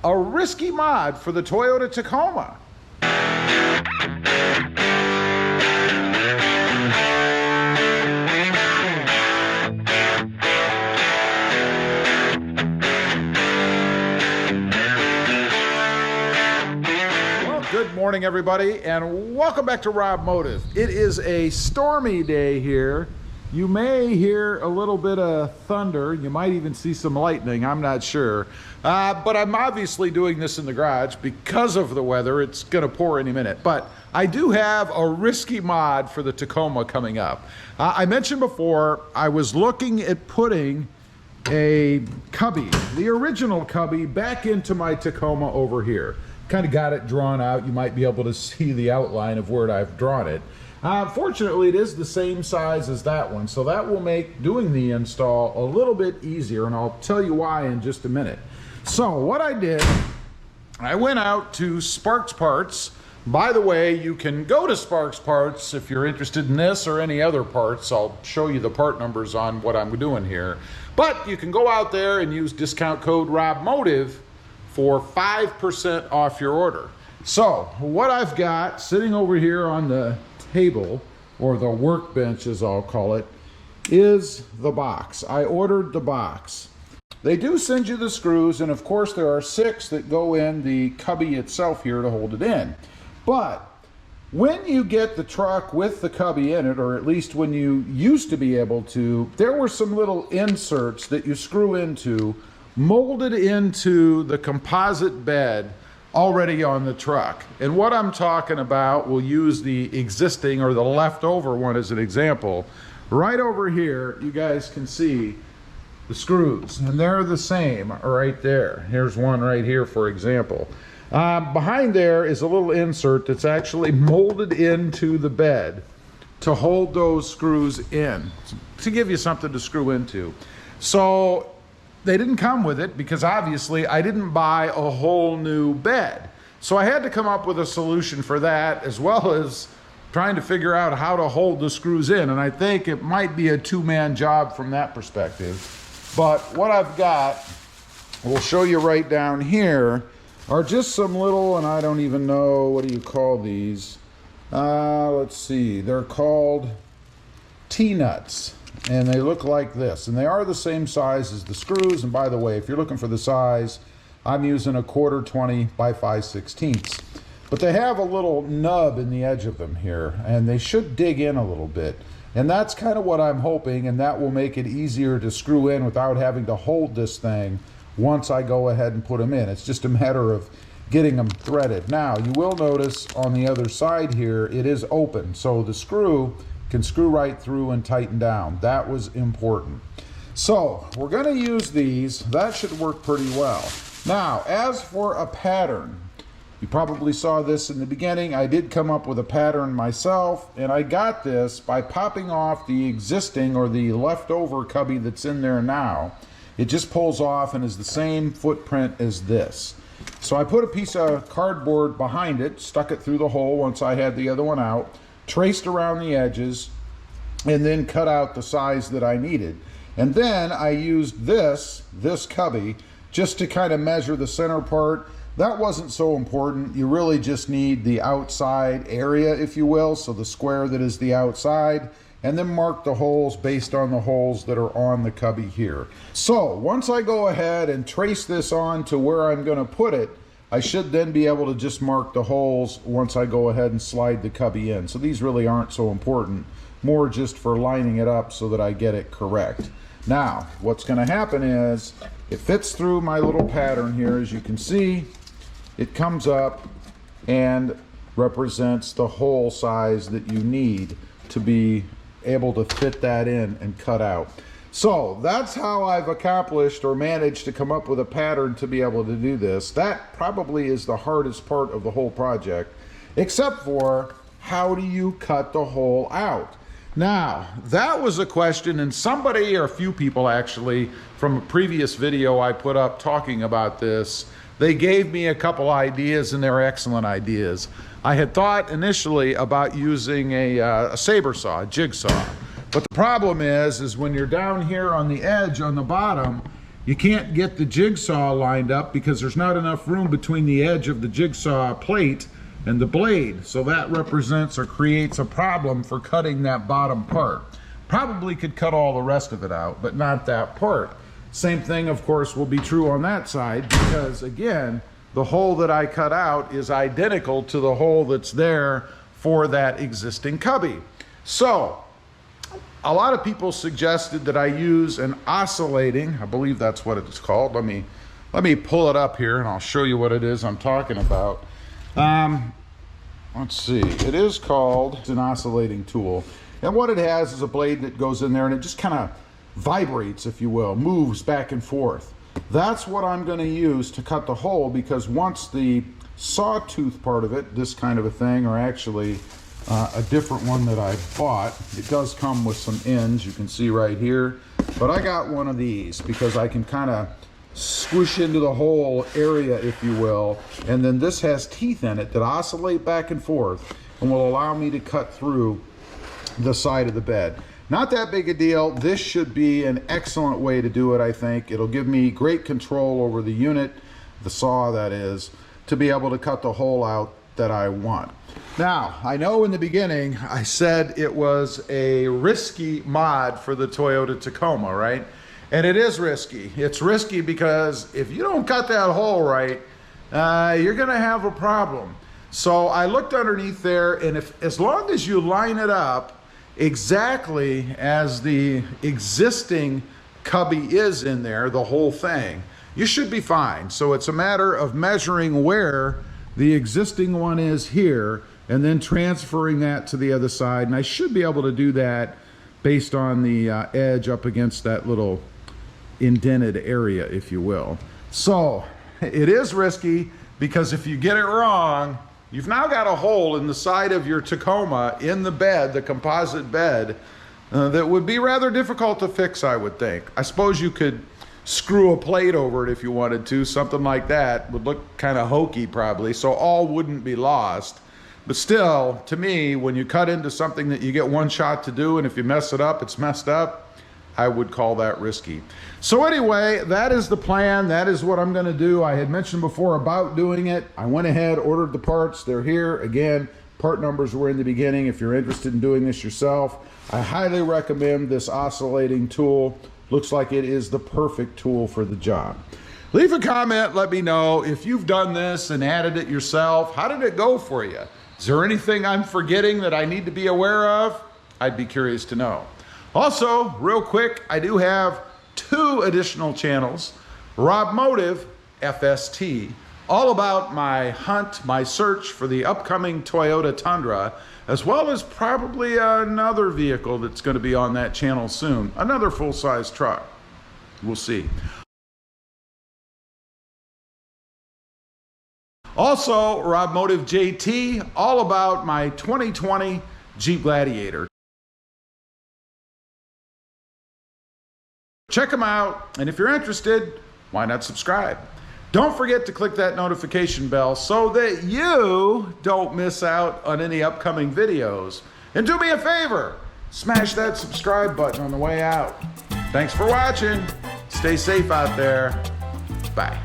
A risky mod for the Toyota Tacoma. Good morning, everybody, and welcome back to Robmotive. It is a stormy day here. You may hear a little bit of thunder. You might even see some lightning. I'm not sure. But I'm obviously doing this in the garage because of the weather. It's going to pour any minute. But I do have a risky mod for the Tacoma coming up. I mentioned before I was looking at putting a cubby, the original cubby, back into my Tacoma over here. Kind of got it drawn out. You might be able to see the outline of where I've drawn it. Fortunately, it is the same size as that one, so that will make doing the install a little bit easier, and I'll tell you why in just a minute. So what I did, I went out to Sparks Parts. By the way, you can go to Sparks Parts if you're interested in this or any other parts. I'll show you the part numbers on what I'm doing here. But you can go out there and use discount code ROBMOTIVE for 5% off your order. So what I've got sitting over here on the table, or the workbench as I'll call it, is the box. I ordered the box. They do send you the screws, and of course there are 6 that go in the cubby itself here to hold it in. But when you get the truck with the cubby in it, or at least when you used to be able to, there were some little inserts that you screw into, molded into the composite bed already on the truck. And what I'm talking about, we'll use the existing or the leftover one as an example. Right over here, you guys can see the screws, and they're the same right there. Here's one right here, for example. Behind there is a little insert that's actually molded into the bed to hold those screws in, to give you something to screw into. So they didn't come with it because obviously I didn't buy a whole new bed. So I had to come up with a solution for that, as well as trying to figure out how to hold the screws in. And I think it might be a two-man job from that perspective. But what I've got, we'll show you right down here, are just some little, and I don't even know, what do you call these? Let's see, they're called T-nuts. And they look like this, and they are the same size as the screws. And by the way, if you're looking for the size, I'm using a 1/4 by 5/16. But they have a little nub in the edge of them here, and they should dig in a little bit. And that's kind of what I'm hoping, and that will make it easier to screw in without having to hold this thing once I go ahead and put them in. It's just a matter of getting them threaded. Now, you will notice on the other side here, it is open, so the screw can screw right through and tighten down. That was important. So we're going to use these. That should work pretty well. Now, as for a pattern, you probably saw this in the beginning. I did come up with a pattern myself, and I got this by popping off the existing or the leftover cubby that's in there now. It just pulls off and is the same footprint as this. So I put a piece of cardboard behind it, stuck it through the hole once I had the other one out, traced around the edges, and then cut out the size that I needed. And then I used this cubby just to kind of measure the center part. That wasn't so important. You really just need the outside area, if you will, so the square that is the outside, and then mark the holes based on the holes that are on the cubby here. So once I go ahead and trace this on to where I'm going to put it, I should then be able to just mark the holes once I go ahead and slide the cubby in. So these really aren't so important, more just for lining it up so that I get it correct. Now, what's going to happen is it fits through my little pattern here. As you can see, it comes up and represents the hole size that you need to be able to fit that in and cut out. So that's how I've accomplished or managed to come up with a pattern to be able to do this. That probably is the hardest part of the whole project, except for how do you cut the hole out? Now, that was a question, and somebody, or a few people actually, from a previous video I put up talking about this, they gave me a couple ideas, and they're excellent ideas. I had thought initially about using a saber saw, a jigsaw. But the problem is when you're down here on the edge, on the bottom, you can't get the jigsaw lined up because there's not enough room between the edge of the jigsaw plate and the blade. So that represents or creates a problem for cutting that bottom part. Probably could cut all the rest of it out, but not that part. Same thing, of course, will be true on that side because, again, the hole that I cut out is identical to the hole that's there for that existing cubby. So, a lot of people suggested that I use an oscillating, I believe that's what it's called. Let me pull it up here and I'll show you what it is I'm talking about. Let's see, it is called an oscillating tool. And what it has is a blade that goes in there and it just kind of vibrates, if you will, moves back and forth. That's what I'm going to use to cut the hole, because once the sawtooth part of it, this kind of a thing, or actually a different one that I bought, it does come with some ends, you can see right here, but I got one of these because I can kind of squish into the whole area, if you will, and then this has teeth in it that oscillate back and forth and will allow me to cut through the side of the bed. Not that big a deal. This should be an excellent way to do it, I think. It'll give me great control over the unit, the saw that is, to be able to cut the hole out that I want. Now, I know in the beginning I said it was a risky mod for the Toyota Tacoma, right? And it is risky. It's risky because if you don't cut that hole right, you're gonna have a problem. So I looked underneath there, and as long as you line it up exactly as the existing cubby is in there, the whole thing, you should be fine. So it's a matter of measuring where the existing one is here and then transferring that to the other side, and I should be able to do that based on the edge up against that little indented area, if you will. So it is risky because if you get it wrong, you've now got a hole in the side of your Tacoma in the bed, the composite bed, that would be rather difficult to fix, I would think. I suppose you could screw a plate over it if you wanted to. Something like that would look kind of hokey probably, so all wouldn't be lost. But still, to me, when you cut into something that you get one shot to do, and if you mess it up, it's messed up, I would call that risky. So anyway, that is the plan. That is what I'm going to do. I had mentioned before about doing it. I went ahead, ordered the parts. They're here. Again, part numbers were in the beginning. If you're interested in doing this yourself, I highly recommend this oscillating tool. Looks like it is the perfect tool for the job. Leave a comment. Let me know if you've done this and added it yourself. How did it go for you? Is there anything I'm forgetting that I need to be aware of? I'd be curious to know. Also, real quick, I do have 2 additional channels. Robmotive FST, all about my hunt, my search for the upcoming Toyota Tundra, as well as probably another vehicle that's going to be on that channel soon, another full-size truck. We'll see. Also, Robmotive JT, all about my 2020 Jeep Gladiator. Check them out, and if you're interested, why not subscribe? Don't forget to click that notification bell so that you don't miss out on any upcoming videos. And do me a favor, smash that subscribe button on the way out. Thanks for watching. Stay safe out there. Bye.